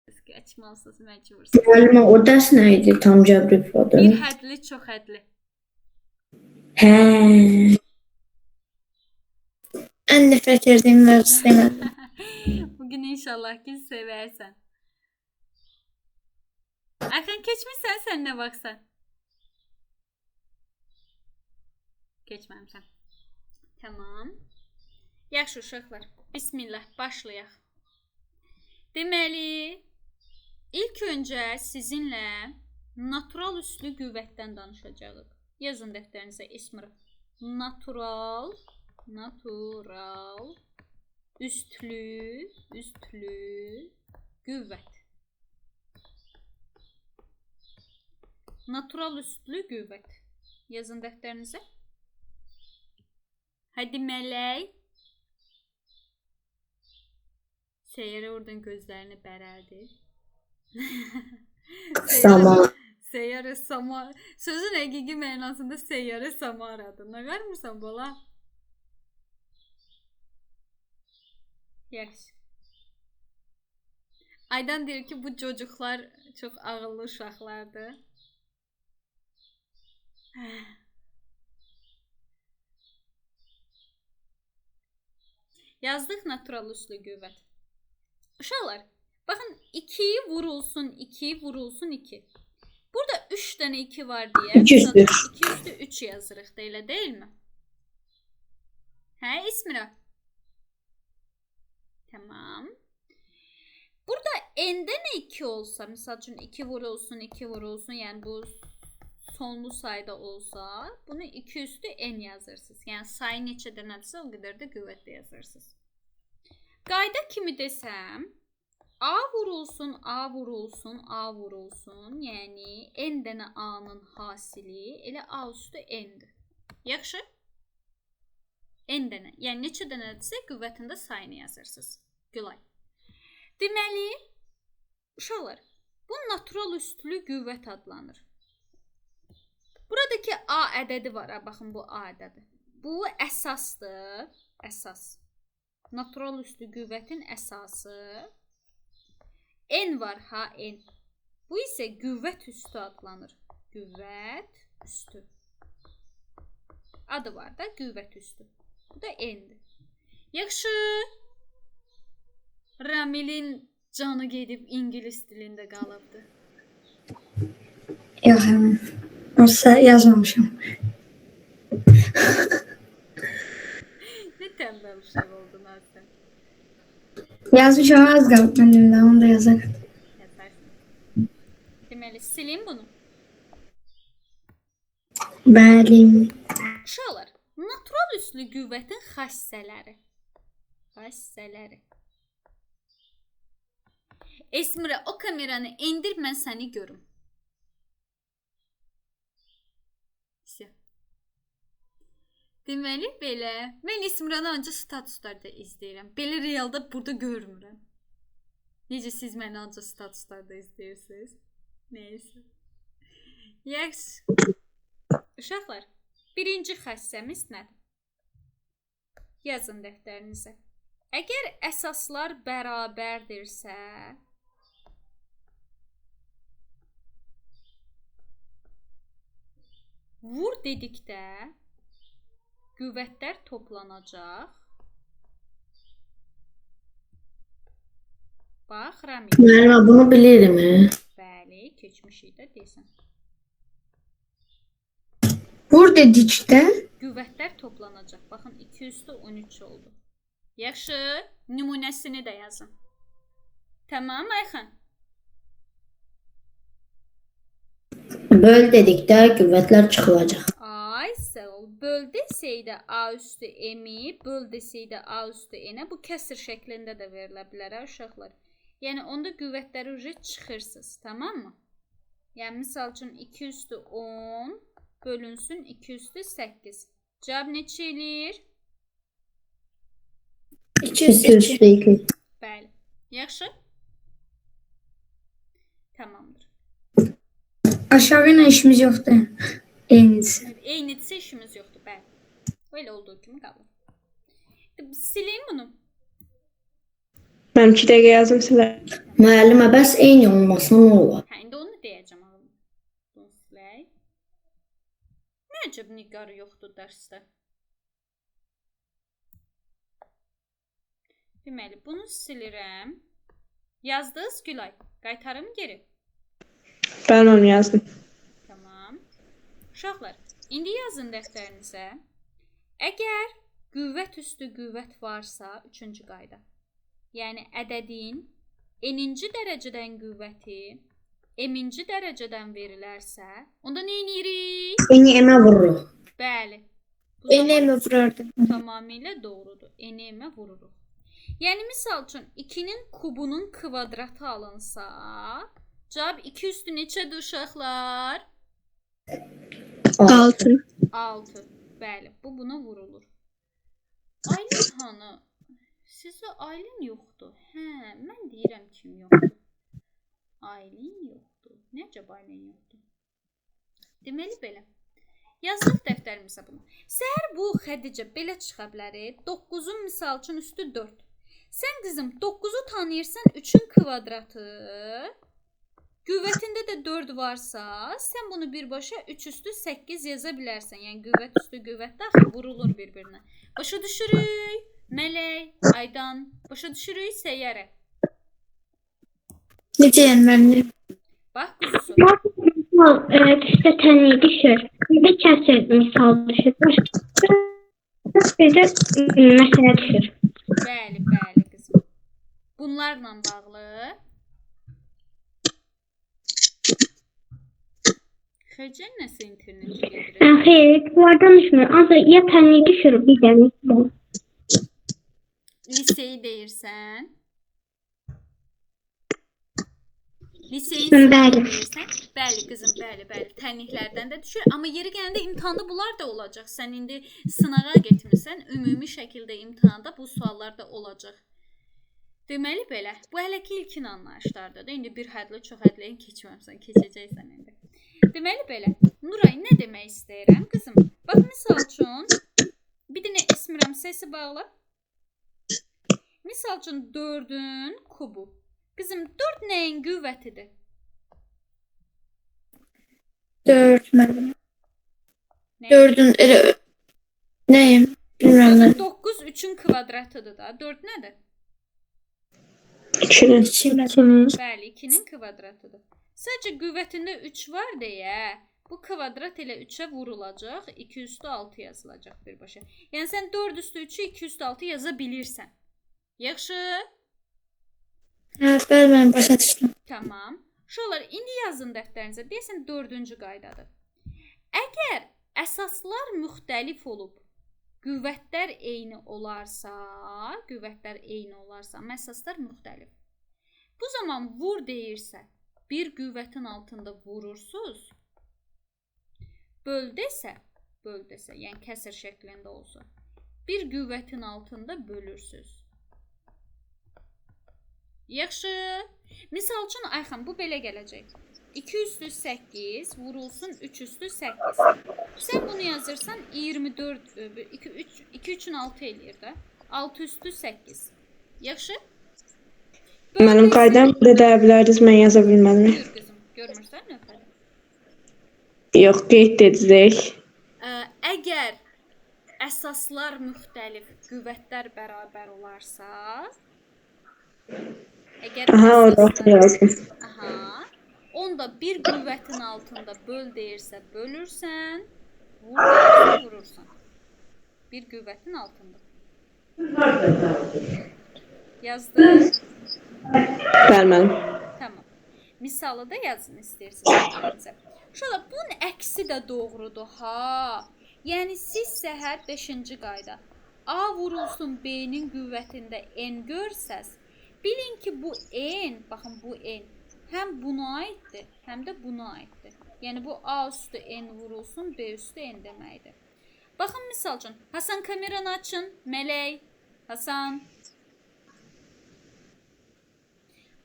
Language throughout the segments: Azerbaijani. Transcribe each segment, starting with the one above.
Açmalısınız, məcbursunuz. Müəllimə, o dərs nə idi? Tam cəbr ifadə. Bir hədli, çox hədli. Hə. Ən nifrət etdiyim dərs elədim. Bugün inşallah ki sevərsən. Ayxan, keçmişsən sən nə vaxtsan? Keçməmişsən. Tamam. Yaxşı uşaqlar. Bismillah, başlayaq. Deməli, ilk öncə sizinlə natural üslü qüvvətdən danışacağıq. Yazın dəftərinizə ismini. Natural üstlü qüvvət. Natural üstlü qüvvət. Yazın dəftərinizə. Hadi mələk. Seyyarə oradan gözlərini bərəldi. Sama. Seyyarə Samar. Sözün həqiqi mənasında Seyyarə Samaradır. Nə qarmırsan bola? Yaxşı. Aydan deyir ki, bu çocuklar çox ağıllı uşaqlardır. Yazdıq natural üslü qüvvət. Uşaqlar, baxın 2 vurulsun 2 vurulsun 2. Burada 3 dənə 2 var deyə 2 üstü 2 üstü 3 yazırıq da, elə deyilmi? Hə, İsmira? Tamam. Burada n'də nə 2 olsa, məsəl üçün 2 vurulsun 2 vurulsun, yəni bu sonlu sayda olsa, bunu 2 üstü n yazırsınız. Yəni sayı neçə dənədirsə, o qədər də qüvvətlə yazırsınız. Qayda kimi desəm, A vurulsun, A vurulsun, A vurulsun, yəni n dənə A-nın hasili elə A üstü n-dir. Yaxşı? N dənə, yəni neçə dənədirsə qüvvətində sayını yazırsınız. Gülay. Deməli, uşaqlar, bu natural üstlü qüvvət adlanır. Buradakı A ədədi var, baxın bu A ədədi. Bu əsasdır, əsas. Natural üslü qüvvətin əsası. N var, ha, N. Bu isə qüvvət üstü adlanır. Qüvvət üstü. Adı var da, qüvvət üstü. Bu da N'dir. Yaxşı. Ramilin canı gedib İngilis dilində qalıbdı. Yox, həmin. Olsa yazmamışam. Nə tənbəl uşaq oldun sən? Yazmışam, az qalıb mənimlə, onu da yazaq. Yazarsın. Deməli, silin bunu. Bəli. Uşaqlar, natural üslü qüvvətin xassələri. Xassələri. Esmira, o kameranı indir, mən səni görüm. Deməli, belə. Mən Esmiranı ancaq statuslarda izləyirəm. Belə realda burada görmürəm. Necə siz məni ancaq statuslarda izləyirsiniz? Neysə. Yaxşı. Uşaqlar, birinci xəssəmiz nədir? Yazın dəftərinizə. Əgər əsaslar bərabərdirsə, vur dedikdə qüvvətlər toplanacaq. Bax, Ramil. Müəllimə, bunu bilirim. Bəli, keçmişik də desən. Vur dedikdə Qüvvətlər toplanacaq. Baxın, 2 üstü 13 oldu. Yaxşı, nümunəsini də yazın. Tamam, Ayxan. böl dedikdə qüvvətlər çıxılacaq. Ay, sağ ol. Böl desəydə A üstü M-i, böl desəydə A üstü N-ə, bu kəsr şəklində də verilə bilər, uşaqlar. Yəni, onda qüvvətləri uca çıxırsınız, tamam mı? Yəni, misal üçün 2 üstü 10 bölünsün 2 üstü 8. Cavab neçə eləyir? 2 üstü 2. Bəli. Yaxşı? Tamamdır. Aşağı ilə işimiz yoxdur. Eynidirsə. Eynidirsə işimiz yoxdur, bəli. Öyle olduğu kimi qalır. Sileyim bunu. Mən 2 dəqiqə yazdım sizə. Müəllimə bəs eyni olmasa nə olar? Hə, indi onu deyəcəm ağlım. Dostlar. Nəcəb Nigar yoxdur dərsdə. Deməli, bunu silirəm. Yazdınız Gülay. Qaytarım geri. Mən onu yazdım. Tamam. Uşaqlar, indi yazın dəftərinizə. Əgər qüvvət üstü qüvvət varsa, 3-cü qayda. Yəni ədədin n-ci dərəcədən qüvvəti m-ci dərəcədən verilərsə, onda nə edirik? Eni emə vururuq. Bəli. Bu zaman emə vururdu. tamamilə doğrudur. N-ə vururuq. Yəni misal üçün 2-nin kubunun kvadratı alınsa, cavab 2 üstü neçədir uşaqlar? 6. 6. Bəli, bu buna vurulur. Aylin hanı? Sizə Aylin yoxdur. Hə, mən deyirəm kim yoxdur. Aylin yoxdur. Necə Aylin yoxdur? Deməli belə. Yazdıq dəftərimizə bunu. Səhər bu Xədicə belə çıxa bilər. 9-un misal üçün üstü 4. Sən qızım 9-u tanıyırsan 3-ün kvadratı. Qüvvətində də 4 varsa, sən bunu birbaşa 3 üstü 8 yaza bilərsən. Yəni qüvvət üstü qüvvət daxil vurulur bir-birinə. Başa düşürük? Mələk, Aydan, başa düşürük Səyyərə. Necə yəni müəllim? Bax quzusu. Üstə tənliyi düşür. Bir də kəsir misal düşür. Bir də məsələ düşür. Bəli, bəli qızım. Bunlarla bağlı Xəcən nəsə interneti gedir. Xeyr, bunlardan düşmür. Ancaq ya tənliyi düşür, bir də misal. Liseyi deyirsən? Liseyin Bəli. sınavını deyirsən? Bəli qızım, bəli, bəli. Tənliklərdən də düşür. Amma yeri gələndə imtahanda bunlar da olacaq. Sən indi sınağa getmirsən, ümumi şəkildə imtahanda bu suallar da olacaq. Deməli belə. Bu hələ ki ilkin anlayışlardır da. İndi bir hədli, çox hədliyin keçməmsən, keçəcəksən indi. Deməli belə. Nuray, nə demək istəyirəm qızım? Bax misal üçün bir dənə ismirəm səsi bağla. Misal üçün 4-ün kubu. Qızım 4 nəyin qüvvətidir? 4 müəllim. Nəyin? 4'ün neyim? Bilmirəm nə. 9 3-ün kvadratıdır da. 4 nədir? 2-nin. 2 müəllim. Bəli, 2-nin kvadratıdır. Sadəcə qüvvətində 3 var deyə bu kvadrat ilə 3-ə vurulacaq. 2 üstü 6 yazılacaq birbaşa. Yəni sən 4 üstü 3-ü 2 üstü 6 yaza bilirsən. Yaxşı? Hə, bəli mən başa düşdüm. Tamam. Uşaqlar, indi yazın dəftərinizə. Deyəsən 4-cü qaydadır. Əgər əsaslar müxtəlif olub, qüvvətlər eyni olarsa, amma əsaslar müxtəlif. Bu zaman vur deyirsə, bir qüvvətin altında vurursuz. Böl desə, yəni kəsr şəklində olsa, bir qüvvətin altında bölürsüz. Yaxşı. Misal üçün Ayxan bu belə gələcək. 2 üstü 8 vurulsun 3 üstü 8. Sən bunu yazırsan 24 2 3'ün 6 eləyir də. 6 üstü 8. Yaxşı? Mənim qaydam da deyə bilərdiniz, mən yaza bilmədim. Buyur qızım, görmürsən növbədə? Yox, qeyd edəcək. Əgər əsaslar müxtəlif, qüvvətlər bərabər olarsa, əgər Aha, orada yazdım. Aha. Onda bir qüvvətin altında böl deyirsə bölürsən, vur deyirsə vurursan. Bir qüvvətin altında. Yazdın? Bəli, mənim. Tamam. Misalı da yazın istəyirsiniz. Uşaqlar, bunun əksi də doğrudur ha. Yəni siz səhər 5-ci qayda A vurulsun B-nin qüvvətində n görsəz, bilin ki bu n, baxın bu n həm buna aiddir, həm də buna aiddir. Yəni bu A üstü n vurulsun, B üstü n deməkdir. Baxın misal üçün, Hasan kameranı açın, Mələk, Hasan.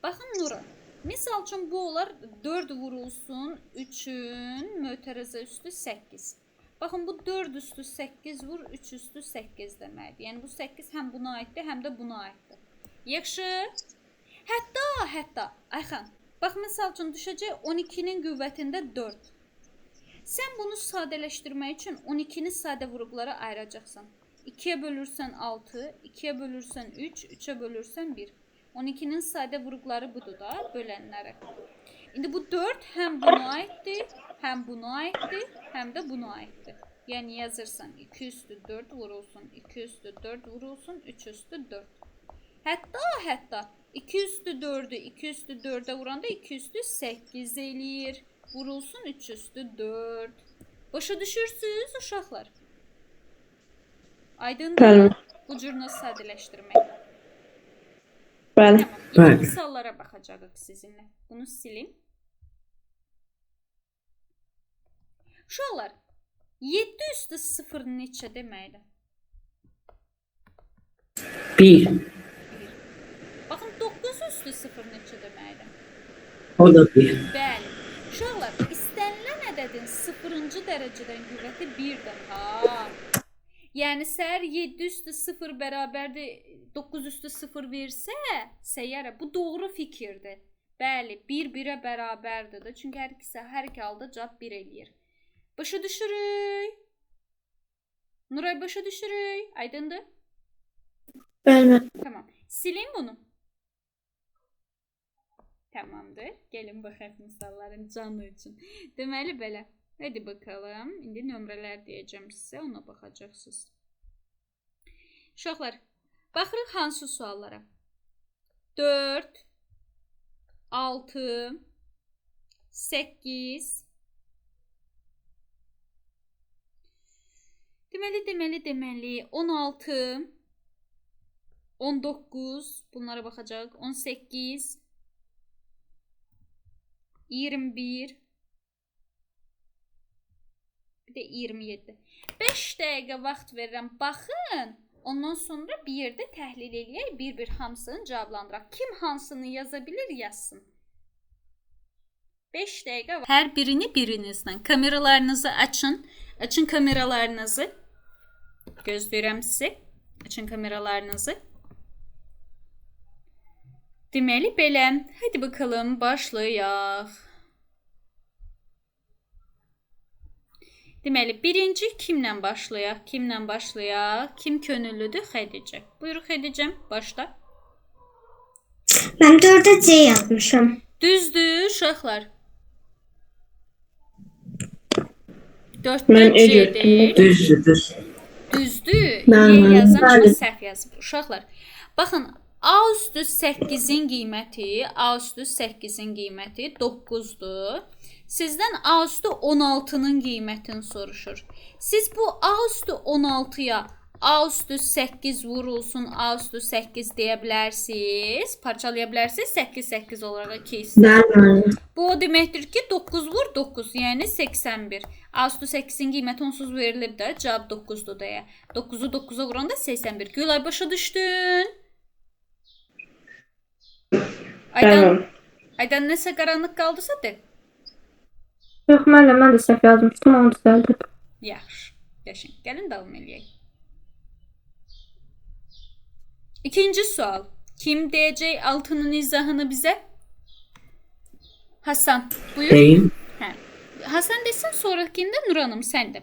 Baxın Nura, misal üçün bu olar 4 vurulsun, 3'ün mötərəzə üstü 8. Baxın bu 4 üstü 8 vur, 3 üstü 8 deməkdir. Yəni bu 8 həm buna aiddir, həm də buna aiddir. Yaxşı. Hətta Ayxan, bax məsəl üçün düşəcək 12-nin qüvvətində 4. Sən bunu sadələşdirmək üçün 12-ni sadə vuruqlara ayıracaqsan. 2-yə bölürsən 6, 2-yə bölürsən 3, 3-ə bölürsən 1. 12-nin sadə vuruqları budur da, bölənləri. İndi bu 4 həm buna aiddir, həm buna aiddir, həm də buna aiddir. Yəni yazırsan 2 üstü 4 vurulsun, 2 üstü 4 vurulsun, 3 üstü 4. Hətta 2 üstü 4'ü 2 üstü 4'e vuranda 2 üstü 8 eləyir. Vurulsun 3 üstü 4. Başa düşürsünüz uşaqlar? Aydındır. Bəli. Bu cür nasıl sadələşdirmək? Bəli. Tamam. İlk misallara baxacağıq sizinlə. Bunu silim. Uşaqlar, 7 üstü 0 neçə deməkdir? 1. Baxın 9 üstü 0 neçə deməkdir? O da 1. Bəli. Uşaqlar, istənilən ədədin 0-cı dərəcədən qüvvəti 1-dir. Ha. Yəni səhər 7 üstü 0 bərabərdir 9 üstü 0 versə, səyyarə bu doğru fikirdir. Bəli, 1-1-ə bərabərdir də. Çünki hər ikisi hər iki halda cavab 1 eləyir. Başa düşürük. Nuray başa düşürük. Aydındır? Bəli. Tamam. Silin bunu. Tamamdır. Gelin baxaq misalların canı üçün. Deməli belə. Hadi bakalım. İndi nömrələr deyəcəm sizə. Ona baxacaqsınız. Uşaqlar, baxırıq hansı suallara? 4, 6, 8. Deməli 16, 19, bunlara baxacaq. 18, 21, bir də 27. 5 dəqiqə vaxt verirəm. Baxın. Ondan sonra bir yerdə təhlil eləyək, bir-bir hamısını cavablandıraq. Kim hansını yaza bilir, yazsın. 5 dəqiqə var. Hər birini birinizdən. Kameralarınızı açın. Açın kameralarınızı. Gözləyirəm sizi. Açın kameralarınızı. Deməli belə. Hadi bakalım, başlayaq. Deməli, birinci kimlə başlayaq? Kimlə başlayaq? Kim könüllüdür? Xədicə. Buyur Xədicəm, başla. Mən 4'e C yazmışım. Düzdür, uşaqlar. 4 Mən E C'dir. Düzdür. Düzdür. Mən- Y yazan bəli. kimi səhv yazıb. Uşaqlar, baxın, A üstü 8-in qiyməti, A üstü 8-in qiyməti 9-dur. Sizdən A üstü 16-nın qiymətini soruşur. Siz bu A üstü 16-ya A üstü 8 vurulsun, A üstü 8 deyə bilərsiniz. Parçalaya bilərsiniz. 8 olaraq 2 istəyir. Bəli. Bu o deməkdir ki 9 vur 9, yəni 81. A üstü 8-in qiyməti onsuz verilib də, cavab 9-dur deyə. 9-u 9-a vuranda 81. Gülay başa düşdün? Tamam. Aydan nəsə qaranlıq qaldısa de. Yox, mən də səhv yazmışdım, onu düzəldim. Yaxşı. Yaşın. Gəlin davam eləyək. İkinci sual. Kim deyəcək altının izahını bizə? Hasan. Buyur. Deyim. Hə. Hasan desin, sonrakində Nur Hanım sən də.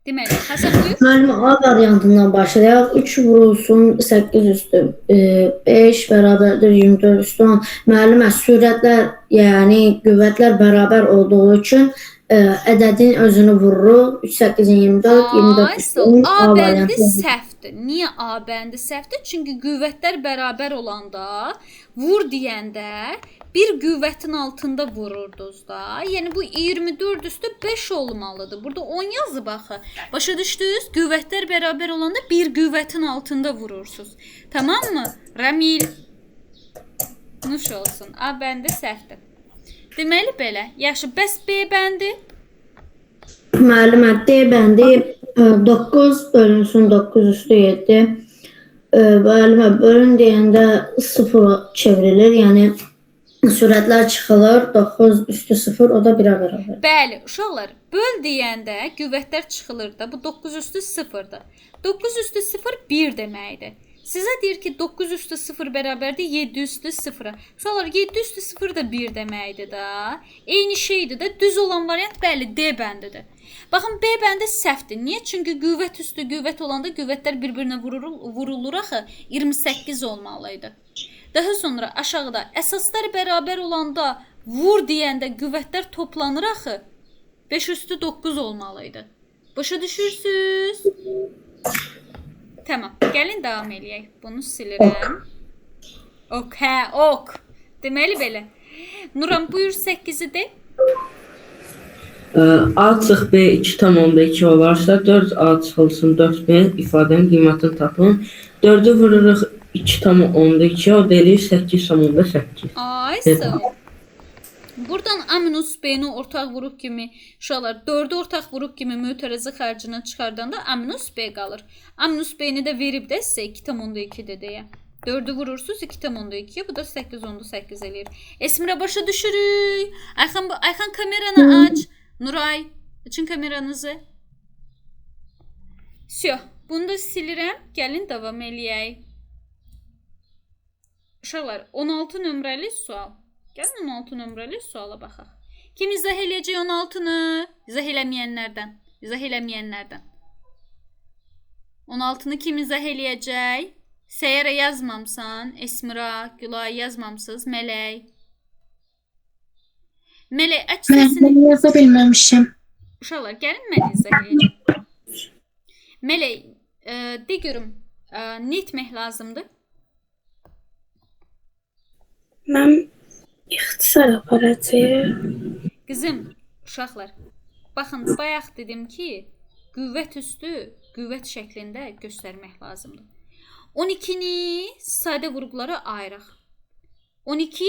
Deməli, Hasan buyur. Müəllim, A variantından başlayaq. 3 vurulsun 8 üstü 5 bərabərdir 24 üstü 10. Müəllimə, sürətlər, yəni qüvvətlər bərabər olduğu üçün ədədin özünü vurur. 3 8-in 24, 24 üstü 10. A A bəndi variantı. səhvdir. Niyə A bəndi səhvdir? Çünki qüvvətlər bərabər olanda, vur deyəndə bir qüvvətin altında vururdunuz da. Yəni bu 24 üstü 5 olmalıdır. Burada 10 yazıb axı. Başa düşdünüz? Qüvvətlər bərabər olanda bir qüvvətin altında vurursunuz. Tamam mı? Ramil. Nuş olsun. A bəndi səhvdir. Deməli belə. Yaxşı, bəs B bəndi? Müəllimə, D bəndi 9 bölünsün 9 üstü 7. Müəllimə, bölün deyəndə 0 çevrilir. Yəni sürətlər çıxılır. 9 üstü 0, o da 1-ə bərabər. Bəli, uşaqlar, böl deyəndə qüvvətlər çıxılır da. Bu 9 üstü 0-dır. 9 üstü 0 1 deməkdir. Sizə deyir ki, 9 üstü 0 bərabərdir 7 üstü 0-a. Uşaqlar, 7 üstü 0 da 1 deməkdir da. Eyni şeydir də. Düz olan variant bəli D bəndidir. Baxın, B bəndi səhvdir. Niyə? Çünki qüvvət üstü qüvvət olanda qüvvətlər bir-birinə vurulur axı 28 olmalıydı. Daha sonra aşağıda əsaslar bərabər olanda vur deyəndə qüvvətlər toplanır axı 5 üstü 9 olmalıydı. Başa düşürsüz? Tamam. Gəlin davam eləyək. Bunu silirəm. Ok, hə, ok. Deməli belə. Nuran, buyur 8-i de. A çıx B 2,2 olarsa 4A çıxılsın 4B ifadənin qiymətini tapın. 4-ü vururuq 2,2 o da eləyir 8,8. Ay, sağ ol. Buradan A minus B-ni ortaq vuruq kimi, uşaqlar 4-ü ortaq vuruq kimi mötərəzi xərcini çıxardanda A minus B qalır. A minus B-ni də verib də sizə 2,2-dir deyə. 4-ü vurursunuz 2,2, bu da 8,8 eləyir. Esmirə başa düşürük. Ayxan kameranı aç. Nuray, açın kameranızı. Syo, bunu da silirəm. Gəlin davam eləyək. Uşaqlar, 16 nömrəli sual. Gəlin 16 nömrəli suala baxaq. Kim izah eləyəcək 16-nı? İzah eləməyənlərdən. İzah eləməyənlərdən. 16-nı kim izah eləyəcək? Səyərə yazmamsan, Esmira, Gülay yazmamsınız, Mələk. Mələk, aç səsini. Mən yaza bilməmişəm. Uşaqlar, gəlin mən izah eləyəcəm. Mələk, de görüm, nə etmək lazımdır? Mən ixtisar aparacağım. Qızım, uşaqlar, baxın, bayaq dedim ki, qüvvət üstü qüvvət şəklində göstərmək lazımdır. 12-ni sadə vurğulara ayıraq. 12,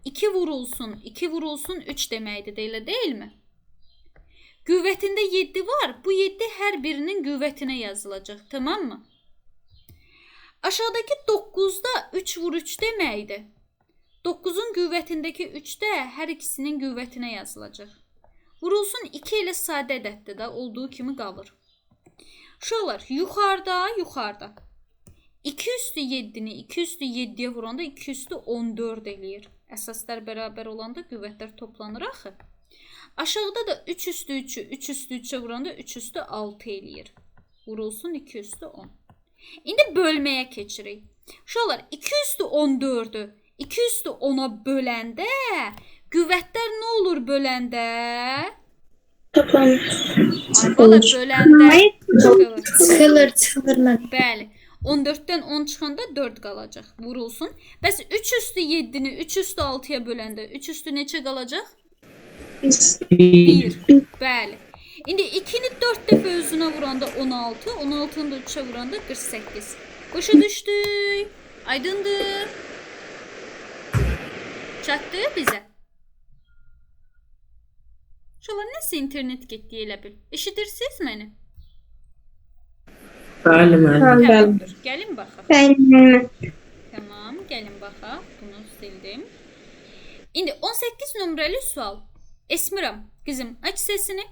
2 vurulsun, 2 vurulsun 3 deməkdir, elə deyilmi? Qüvvətində 7 var, bu 7 hər birinin qüvvətinə yazılacaq, tamam mı? Aşağıdakı 9-da 3 vur 3 deməkdir. 9-un qüvvətindəki 3 də hər ikisinin qüvvətinə yazılacaq. Vurulsun 2 ilə sadə ədəddir də, olduğu kimi qalır. Uşaqlar, yuxarıda. 2 üstü 7-ni 2 üstü 7-yə vuranda 2 üstü 14 eləyir. Əsaslar bərabər olanda qüvvətlər toplanır axı. Aşağıda da 3 üstü 3-ü 3 üstü 3-ə vuranda 3 üstü 6 eləyir. Vurulsun 2 üstü 10. İndi bölməyə keçirik. Uşaqlar, 2 üstü 14-ü 2 üstü 10-a böləndə qüvvətlər nə olur böləndə? Toplanır. Ay, bala böləndə Çıxılır mən. Bəli. 14-dən 10 çıxanda 4 qalacaq. Vurulsun. Bəs 3 üstü 7-ni 3 üstü 6-ya böləndə 3 üstü neçə qalacaq? 1. Bəli. İndi 2-ni 4 dəfə özünə vuranda 16, 16-nı da 3-ə vuranda 48. Başa düşdük. Aydındır. Çatdı bizə. Şolar nəsə internet getdi elə bil. Eşidirsiniz məni? Bəli, müəllim. Tamamdır. Gəlin baxaq. Bəli. Tamam, gəlin baxaq. Bunu sildim. İndi 18 nömrəli sual. Esmiram, qızım, aç səsini.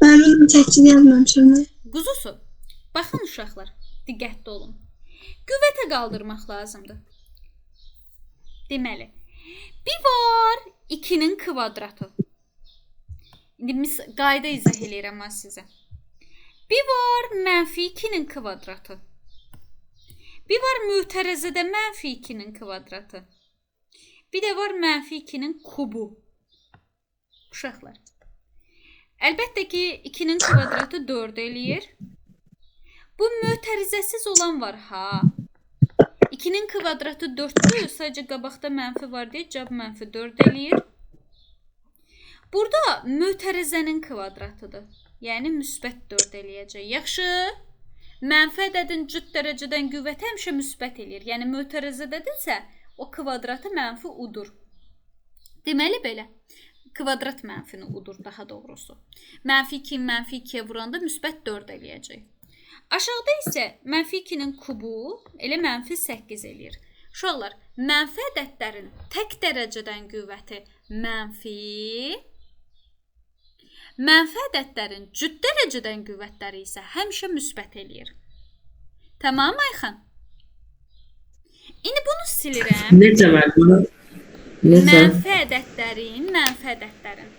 Mən bunu təkcə yazmamışam. Quzusu. Baxın uşaqlar, diqqətli olun. Qüvvətə qaldırmaq lazımdır. Deməli, bir var 2-nin kvadratı. İndi qayda izah eləyirəm mən sizə. Bir var mənfi 2-nin kvadratı. Bir var mötərəzədə mənfi 2-nin kvadratı. Bir də var mənfi 2-nin kubu. Uşaqlar. Əlbəttə ki, 2-nin kvadratı 4 eləyir. Bu mötərizəsiz olan var, ha. 2-nin kvadratı 4-dür, sadəcə qabaqda mənfi var deyə cavab mənfi 4 eləyir. Burada mötərizənin kvadratıdır. Yəni, müsbət 4 eləyəcək. Yaxşı, mənfi ədədin cüt dərəcədən qüvvəti həmişə müsbət eləyir. Yəni, mötərizədədirsə, o kvadratı mənfi udur. Deməli belə, kvadrat mənfini udur daha doğrusu. Mənfi 2, mənfi 2-yə vuranda müsbət 4 eləyəcək. Aşağıda isə mənfi 2-nin kubu elə mənfi 8 eləyir. Uşaqlar, mənfi ədədlərin tək dərəcədən qüvvəti mənfi, Mənfi ədədlərin cüt dərəcədən qüvvətləri isə həmişə müsbət eləyir. Tamam Ayxan? İndi bunu silirəm. Necə müəllimə? Necə? Mənfi ədədlərin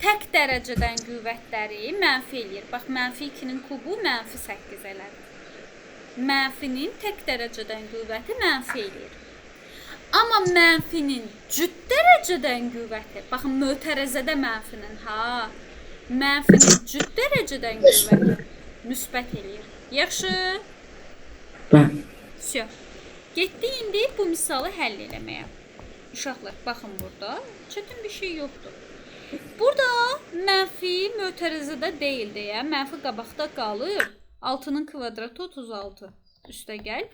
tək dərəcədən qüvvətləri mənfi eləyir. Bax, mənfi 2-nin kubu mənfi 8 elədir. Mənfinin tək dərəcədən qüvvəti mənfi eləyir. Amma mənfinin cüt dərəcədən qüvvəti, baxın, mötərəzədə mənfinin, mənfinin cüt dərəcədən qüvvəti müsbət eləyir. Yaxşı? Bəli. Syo. Getdi indi bu misalı həll eləməyə. Uşaqlar, baxın burada, çətin bir şey yoxdur. Burada mənfi mötərəzədə deyil deyə, mənfi qabaqda qalır. 6-nın kvadratı 36. Üstə gəl.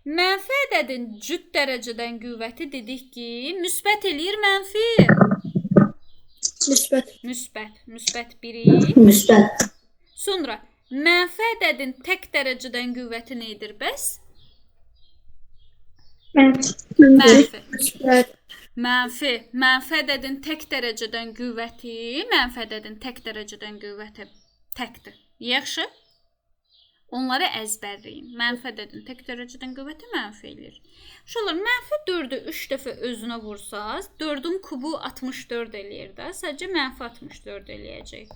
Mənfi ədədin cüt dərəcədən qüvvəti dedik ki, müsbət eləyir mənfi. Müsbət 1-i. Müsbət. Sonra mənfi ədədin tək dərəcədən qüvvəti nədir bəs? Mənfi. Mənfi ədədin tək dərəcədən qüvvəti təkdir. Yaxşı? Onları əzbərləyin. Mənfi ədədin tək dərəcədən qüvvəti mənfi eləyir. Uşaqlar, mənfi 4-ü 3 dəfə özünə vursaz, 4-ün kubu 64 eləyir də. Sadəcə mənfi 64 eləyəcək.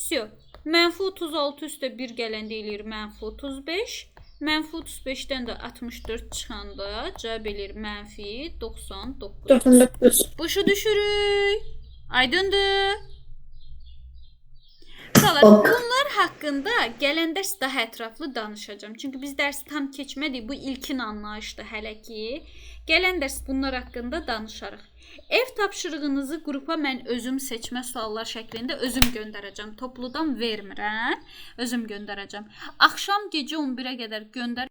Syo. Mənfi 36 üstə 1 gələndə eləyir mənfi 35. Mənfi 35-dən də 64 çıxanda cavab eləyir mənfi 99. Başa düşürük. Aydındır. Bunlar haqqında gələn dərs daha ətraflı danışacağım. Çünki biz dərsi tam keçmədik. Bu ilkin anlayışdır hələ ki. Gələn dərs bunlar haqqında danışarıq. Ev tapşırığınızı qrupa mən özüm seçmə suallar şəklində özüm göndərəcəm. Topludan vermirəm. Özüm göndərəcəm. Axşam gecə 11-ə qədər göndər.